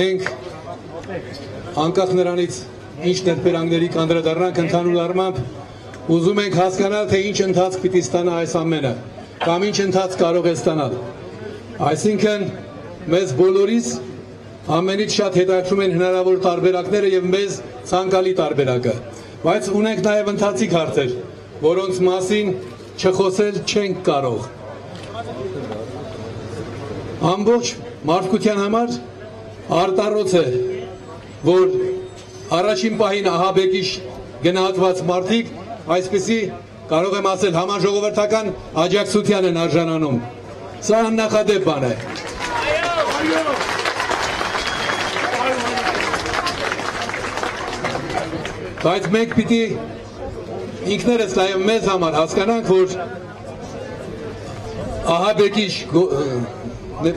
Մենք անկախ նրանից ինչ ներբերանգների կանդրադառնանք ընդհանուր առմամբ ուզում ենք հասկանալ, թե ինչ ընթացք պիտի ստանա այս ամենը կամ ինչ ընթացք կարող է ստանալ։ Այսինքն մեզ բոլորիս ամենից շատ հետաքրքրում են հնարավոր տարբերակները եւ մեզ ցանկալի տարբերակը, բայց ունենք նաեւ ընթացիկ հարցեր, որոնց մասին չխոսել չենք կարող։ Ամբողջ մարդկության համար արտառոց է, որ առաջին պահին ահաբեկիչ գնահատված մարդիկ այսպիսի կարող եմ ասել համաժողովրդական աջակցության են արժանանում։ Սա աննախադեպ բան է։ Բայց մենք պիտի ինքներս նաև մեզ համար հասկանանք, որ ահաբեկիչ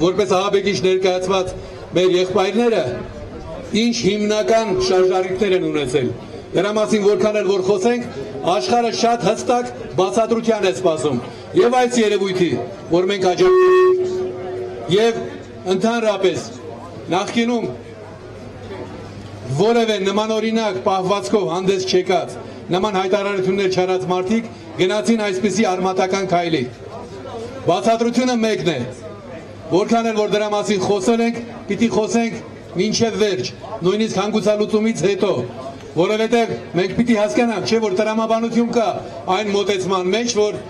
որպես ահաբեկիչ ներկայացված մեր եղբայրները ինչ հիմնական շարժառիթներ են ունեցել։ Դրա մասին որքան էլ որ խոսենք, աշխարհը շատ հստակ բացատրության է սպասում եւ այս երևույթի, որ մենք աջակցում ենք եւ ընդհանրապես նախկինում որևէ նմանօրինակ պահվածքով հանդես չեկած նման հայտարարություններ չարած մարդիկ գնացին այսպիսի արմատական քայլի։ Բացատրությունը մեկն է, որքան էլ որ դրա մասին խոսել ենք, պիտի խոսենք մինչև վերջ, նույնիսկ հանգուցալուծումից հետո, որովհետև մենք պիտի հասկանանք, չէ՞ որ տրամաբանություն կա այն մոտեցման մեջ, որ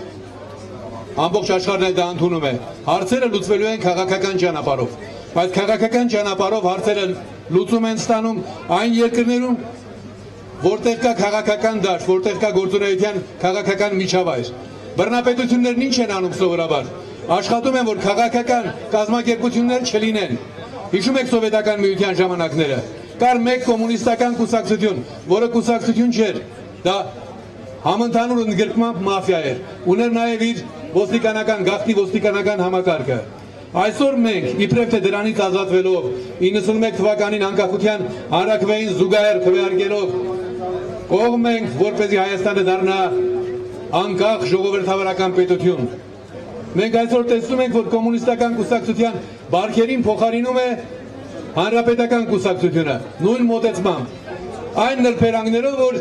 ամբողջ աշխարհն դա ընդունում է։ Հարցերը լուծվելու են քաղաքական ճանապարհով, բայց քաղաքական ճանապարհով հարցերը լուծում են ստանում այն երկրներում, որտեղ կա քաղաքական դաշտ, որտեղ կա գործունեության քաղաքական միջավայր։ Բռնապետություններն ինչ են անում սովորաբար։ Աշխատում են, որ քաղաքական կազմակերպություններ չլինեն։ Հիշում եք սովետական միության ժամանակները։ Կար մեկ կոմունիստական կուսակցություն, որը կուսակցություն չէր, դա համընդհանուր ընդգրկման մաֆիա էր, ուներ նաև իր ոստիկանական, գաղտնի ոստիկանական համակարգը։ Այսօր մենք, իբրև թե դրանից ազատվելով 91 թվականին անկախության հանրաքվեին զուգահեռ քվեարկելով կողմ ենք, որպեսզի Հայաստանը դառնա անկախ ժողովրդավարական պետություն։ Մենք այսօր տեսնում ենք, որ կոմունիստական կուսակցության բարքերին փոխարինում է հանրապետական կուսակցությունը, նույն մոտեցմամբ։ Այն նրբերանգներով, որ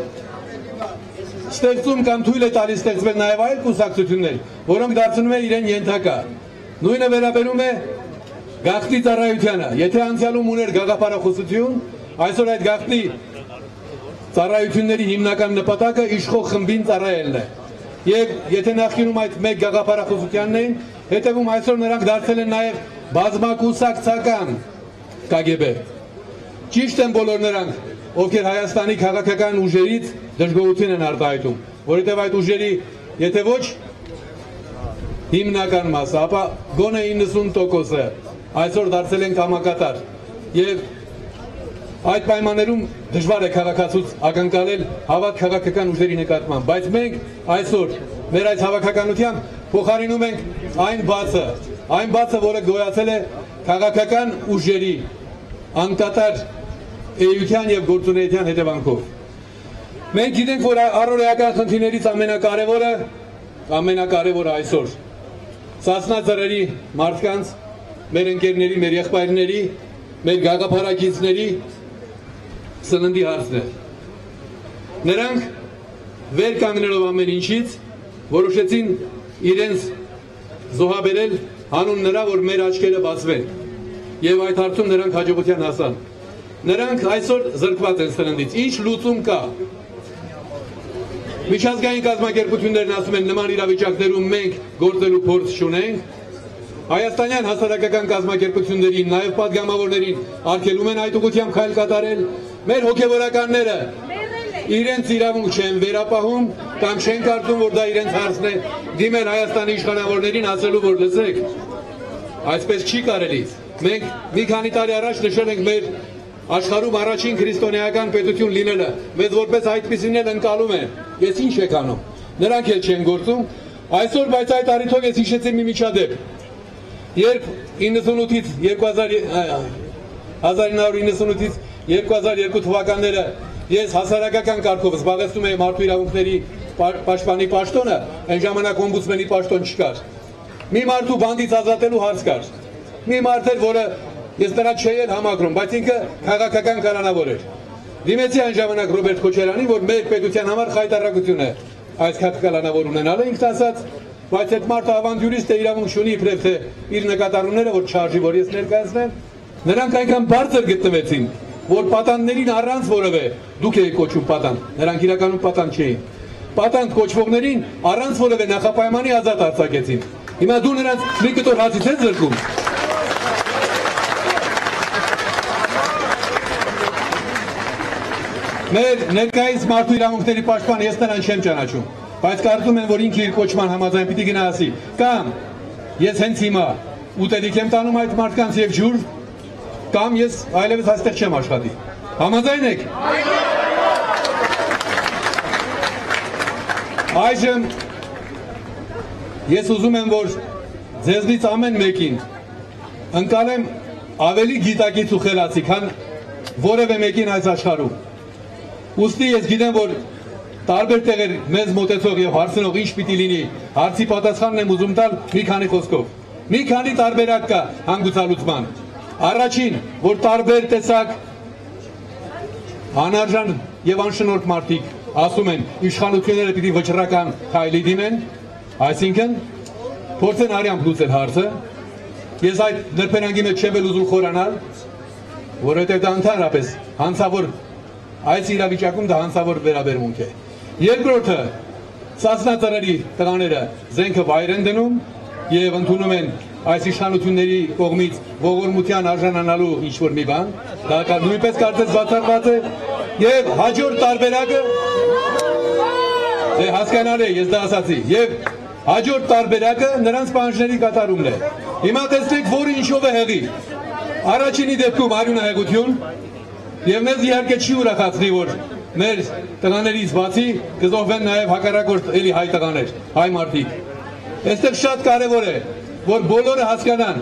ստեղծում կամ թույլ է տալիս ստեղծվել նաև այլ կուսակցություններ, որոնք դարձնում են իրեն ենթակա։ Նույնը վերաբերում է գաղտնի ծառայությանը։ Եթե անցյալում ուներ գաղափարախոսություն, այսօր այդ գաղտնի ծառայությունների հիմնական նպատակը իշխող խմբին ծառայելն է։ Եվ եթե նախկինում այդ մեկ գաղափարախոսությանն էին, հետևում այսօր նրանք դարձել են նաև բազմակուսակցական KGB։ Ճիշտ են բոլոր նրանք, ովքեր Հայաստանի քաղաքական ուժերից դժգոհություն են արտահայտում, որովհետև այդ ուժերի, եթե ոչ հիմնական մասը, ապա գոնե 90%-ը այսօր դարձել են կամակատար։ Եվ այդ պայմաններում դժվար է քաղաքացուց ակնկալել հավատ քաղաքական ուժերի նկատմամբ, բայց մենք այսօր մեր այս հավաքականությամբ փոխարինում ենք այն բացը, որը գոյացել է քաղաքական ուժերի անկատար էության եւ գործունեության հետևանքով։ Մենք գիտենք, որ առօրեական խնդիրներից ամենակարևորը այսօր Սասնա ծռերի մարդկանց, մեր ընկերների, մեր եղբայրների, մեր գաղափարակիցների սննդի հարցն է։ Նրանք վեր կանգնելով ամեն ինչից որոշեցին իրենց զոհաբերել հանուն նրա, որ մեր աչքերը բացվեն։ Եվ այդ հարցում նրանք հաջողության հասան։ Նրանք այսօր զրկված են սննդից։ Ինչ լուծում կա։ Միջազգային կազմակերպություններն ասում են նման իրավիճակներում մենք գործելու փորձ չունենք։ Հայաստանյան հասարակական կազմակերպություններին, նաև պատգամավորներին արգելում են այդ ուղղությամբ քայլ կատարել։ Մեր հոգևորականները իրենց իրավունք չեն վերապահում կամ չեն կարծում, որ դա իրենց հարցն է, դիմել Հայաստանի իշխանավորներին ասելու, որ լսեք, այսպես չի կարելի։ Մենք մի քանի տարի առաջ նշել ենք մեր աշխարհում առաջին քրիստոնեական պետություն լինելը, մեզ որպես այդպիսին էլ ընկալում են։ Ես ինչ եք անում։ Նրանք էլ չեն գործում։ Այսօր բայց այդ առիթով ես հիշեցի մի միջադեպ։ Երբ 1998-ից 2002 թվականները ես հասարակական կարգով զբաղեցնում էի մարդու իրավունքների պաշտպանի պաշտոնը, այն ժամանակ օմբուդսմենի պաշտոն չկար։ Մի մարդու բանդից ազատելու հարց կար։ Մի մարդ էր, որը ես նրա չէի էլ համակրում, բայց ինքը քաղաքական կանոնավոր էր։ Դիմեցի այն ժամանակ Ռոբերտ Քոչարյանին, որ մեր պետության համար խայտարակություն է այս քաղաքականավոր ունենալը, ինքն ասաց, բայց այդ մարդը ավանտյուրիստ է, իրավունք չունի իբրև թե իր նկատառումները որ չարժի, որ ես ներկայացնեմ, նրանք այնքան բարձր գտնվեցին, որ պատաններին առանց որևէ, դուք եք կոչում պատան, նրանք իրականում պատան չէին, պատանդ կոչվողներին առանց որևէ նախապայմանի ազատ արձակեցին։ Հիմա դու նրանց մի կտոր հացից ես զրկում։ Մեր ներկայիս մարդու իրավունքների պաշտպան ես նրան չեմ ճանաչում, բայց կարծում եմ, որ ինքը իր կոչման համաձայն պիտի գնա ասի, կամ ես հենց հիմա ուտելիք եմ տանում այդ մարդկանց եւ ջուր, կամ ես այլևս այստեղ չեմ աշխատի։ Համաձայն եք։ Այժմ ես ուզում եմ, որ ձեզնից ամեն մեկին ընկալեմ ավելի գիտակից ու խելացի, քան որևէ մեկին այս աշխարհում։ Ուստի ես գիտեմ, որ տարբեր տեղեր մեզ մոտեցող եւ հարցնող ինչ պիտի լինի, հարցի պատասխանն եմ ուզում տալ մի քանի խոսքով։ Մի քանի տարբերակ կա հանգուցալուծման։ Առաջին, որ տարբեր տեսակ անարժան եւ անշնորհք մարդիկ ասում են, իշխանությունները պիտի վճռական քայլի դիմեն, այսինքն փորձեն արյամբ լուծել հարցը։ Ես այդ նրբերանգի մեջ չեմ ուզում խորանալ, որովհետեւ դա ընդհանրապես հանցավոր այս իրավիճակում դա հանցավոր վերաբերմունք է։ Երկրորդը, Սասնածռերի տղաները զենքը վայր են դնում եւ ընդունում են այս իշխանությունների կողմից ողորմության արժանանալու ինչ-որ մի բան, դա նույնպես կարծես բացառված է, եւ հաջորդ տարբերակը հասկանալ է, ես դա ասացի, եւ հաջորդ տարբերակը նրանց պահանջների կատարումն է։ Հիմա տեսնեք, որը ինչով է հեղի։ Առաջինի դեպքում արյունահեղություն, եւ մեզ իհարկե չի ուրախացնի, որ մեր տղաներից բացի կզոհվեն նաեւ հակառակորդ էլի հայ տղաներ, հայ մարդիկ։ Այստեղ շատ կարեւոր է, որ բոլորը հասկանան,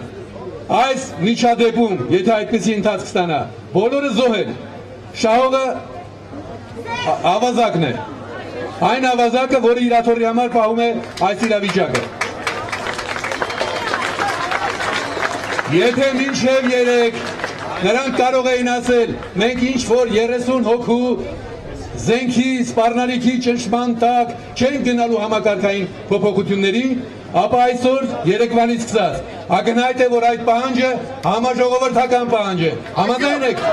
այս միջադեպում, եթե այդպիսի ընթացք ստանա, բոլորը զոհեն։ Շահողը ավազակն է, այն ավազակը, որը իր աթոռի համար պահում է այս իրավիճակը։ Եթե մինչև 3 նրանք կարող էին ասել, մենք ինչ որ 30 հոգու զենքի, սպառնալիքի ճնշման տակ չենք գնալու համակարգային փոփոխությունների, ապա այսօր երեկվանից սկսած ակնհայտ է, որ այդ պահանջը համաժողովրդական պահանջ է։ Համաձայն եք։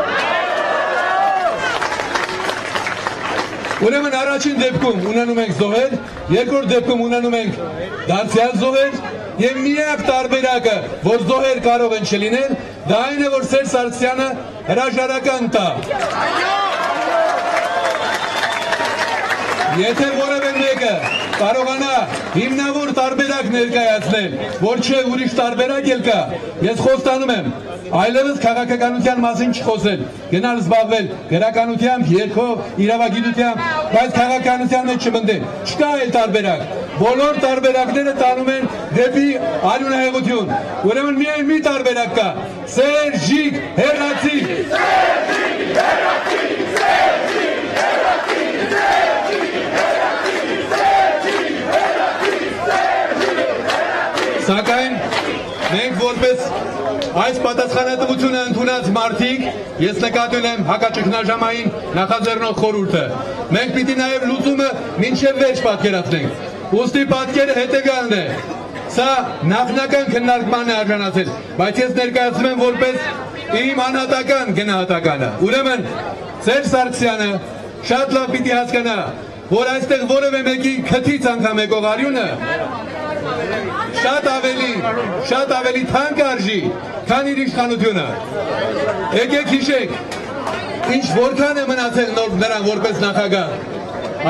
Ուրեմն առաջին դեպքում ունենում ենք զոհեր, երկրորդ դեպքում ունենում ենք դարձյալ զոհեր, եւ միակ տարբերակը, որ զոհեր կարող են չլինել, դա այն է, որ Սերժ Սարգսյանը հրաժարական տա։ Եթե որևէ մեկը կարողանա հիմնավոր տարբերակ ներկայացնել, որ չէ ուրիշ տարբերակ էլ կա, ես խոստանում եմ, այլևս քաղաքականության մասին չխոսել, գնալ զբաղվել գրականությամբ, երգով, իրավագիտությամբ, բայց քաղաքականության մեջ չմտնել, չկա այլ տարբերակ, բոլոր տարբերակները տանում են դեպի արյունահեղություն, ուրեմն միայն մի տարբերակ կա, Սերժիկ հեռացի, Սակայն մենք որպես այս պատասխանատվությունը ընդունած մարդիկ, ես նկատել եմ հակաճգնաժամային նախաձեռնող խորհուրդը, մենք պիտի նաև լուծումը մինչև վերջ պատկերացնենք, ուստի պատկերը հետևյալն է, սա նախնական քննարկման է արժանացել, բայց ես ներկայացնում եմ որպես իմ անհատական գնահատականը, ուրեմն Սերժ Սարգսյանը շատ լավ պիտի հասկանա, որ այստեղ որևէ մեկի քթից անգամ եկող արյունը շատ ավելի թանկ արժի, քան իր իշխանությունը։ Եկեք հիշեք, ինչ որքան է մնացել նրան որպես նախագահ,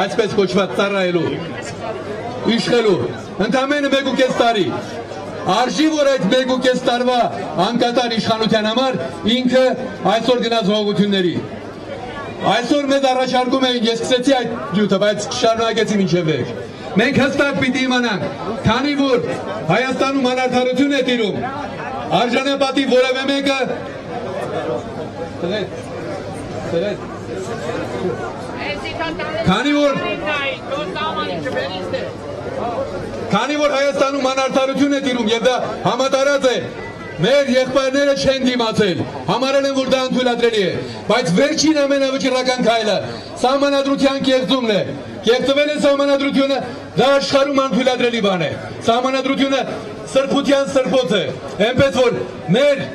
այսպես կոչված ծառայելու, իշխելու, ընդամենը 1.5 տարի։ Արժի, որ այդ 1.5 տարվա անկատար իշխանության համար ինքը այսօր գնաց հողությունների։ Այսօր մեզ առաջարկում էին, ես սկսեցի այդ ջութը, բայց շարունակեցի մինչև վերջ։ Մենք հստակ պիտի իմանանք, քանի որ Հայաստանում անարդարություն է տիրում, արժանապատի որևէ մեկը քանի որ Հայաստանում անարդարություն է տիրում եւ դա համատարած է մեր եղբայրները չեն դիմացել, համարել են, որ դա անթույլատրելի է, բայց վերջին ամենավճռական քայլը սահմանադրության կեղծումն է։ Կեղծվել է սահմանադրությունը, դա աշխարհում անթույլատրելի բան է։ Սահմանադրությունը սրբության սրբոց է, այնպես որ մեր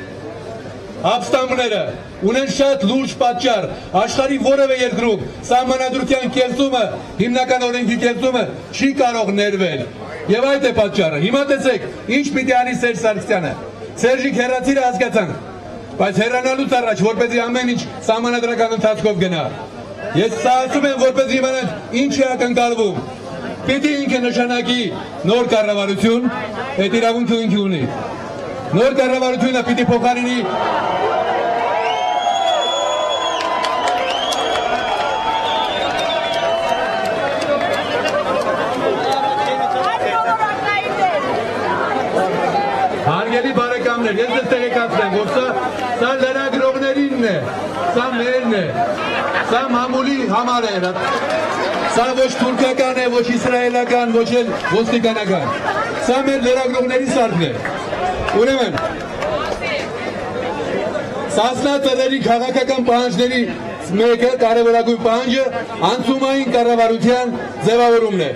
ապստամբները ունեն շատ լուրջ պատճառ աշխարհի որևէ երկրում սահմանադրության կեղծումը, հիմնական օրենքի կեղծումը չի կարող ներվել։ Եվ այդ է պատճառը։ Հիմա տեսեք, ինչ պիտի անի Սերժ Սարգսյանը։ Սերժիկ հեռացիրը հասկացանք, բայց հեռանալուց առաջ, որպեսզի ամեն ինչ սահմանադրական ընթացքով գնա։ Ես սա ասում եմ, որպեսզի իմանանք ինչ է ակնկալվում։ Պիտի ինքը նշանակի նոր կառավարություն, այդ իրավունքը ինքը ունի։ Նոր կառավարությունը պիտի փոխարինի Հարգելի բարեկամներ, ես դες տեղեկացնեմ, որ սա լրագրողներինն է, սա մերն է, սա մամուլի համար է, սա ոչ թուրքական է, ոչ իսրայելական, ոչ էլ ոստիկանական, սա մեր լրագրողների սարքն է, ուրեմն, Սասնա ծրերի քաղաքական պահանջների մեկը կարևորագույն պահանջը անցումային կառավարության ձևավորումն է։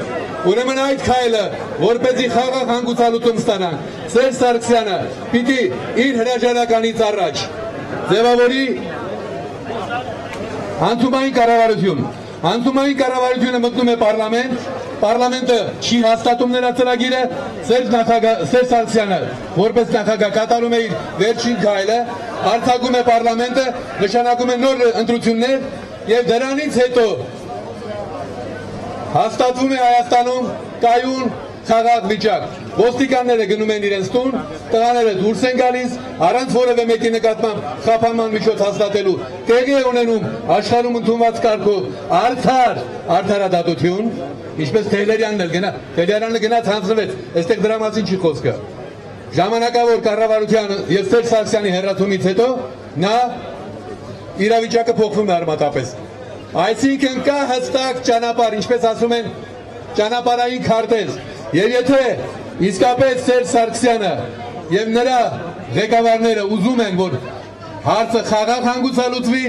Ուրեմն այդ քայլը, որպեսզի խաղաղ հանգուցալուծում ստանանք, Սերժ Սարգսյանը պիտի իր հրաժարականից առաջ ձևավորի անցումային կառավարություն։ Անցումային կառավարությունը մտնում է պարլամենտ, պարլամենտը չի հաստատում նրա ծրագիրը, Սերժ Սարգսյանը որպես նախագահ կատարում է իր վերջին քայլը, արձակում է պարլամենտը, նշանակում է նոր ընտրություններ եւ դրանից հետո հաստատվում է Հայաստանում կայուն խաղաղ վիճակ։ Ոստիկանները գնում են իրենց տուն, տղաները դուրս են գալիս, առանց որևէ մեկի նկատմամբ խափանման միջոց հաստատելու տեղի է ունենում աշխարհում ընդունված կարգով արդարադատություն, ինչպես Թեհլերյանն էլ գնա, Թեհլերյանը գնաց հանձնվեց, այստեղ դրա մասին չի խոսքը։ Ժամանակավոր կառավարության եւ Սերժ Սարգսյանի հեռացումից հետո նա իրավիճակը փոխվում է արմատապես։ Այսինքն կա հստակ ճանապարհ, ինչպես ասում են, ճանապարհային քարտեզ։ Եվ եթե իսկապես Սերժ Սարգսյանը եւ նրա ղեկավարները ուզում են, որ հարցը խաղաղ հանգուցալուծվի,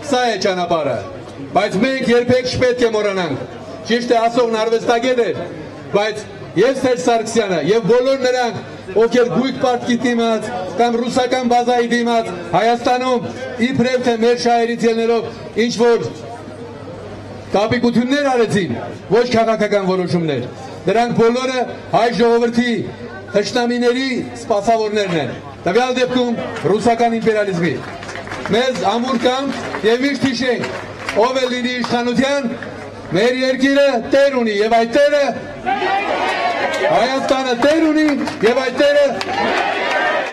սա է ճանապարհը։ Բայց մենք երբեք չպետք է մոռանանք, ճիշտ է ասողն արվեստագետ է, բայց եւ Սերժ Սարգսյանը եւ բոլոր նրանք, ովքեր գույք պարտքի դիմաց կամ ռուսական բազայի դիմաց Հայաստանում իբրև թե մեր շահերից ելնելով ինչ որ կապիկություններ արեցին, ոչ քաղաքական որոշումներ, դրանք բոլորը հայ ժողովրդի թշնամիների սպասավորներն են, տվյալ դեպքում ռուսական իմպերիալիզմի։ Մեզ ամուր կամք եւ միշտ հիշենք, ով է լինի իշխանության, մեր երկիրը տեր ունի եւ այդ տերը Հայաստանը տեր ունի եւ այդ տերը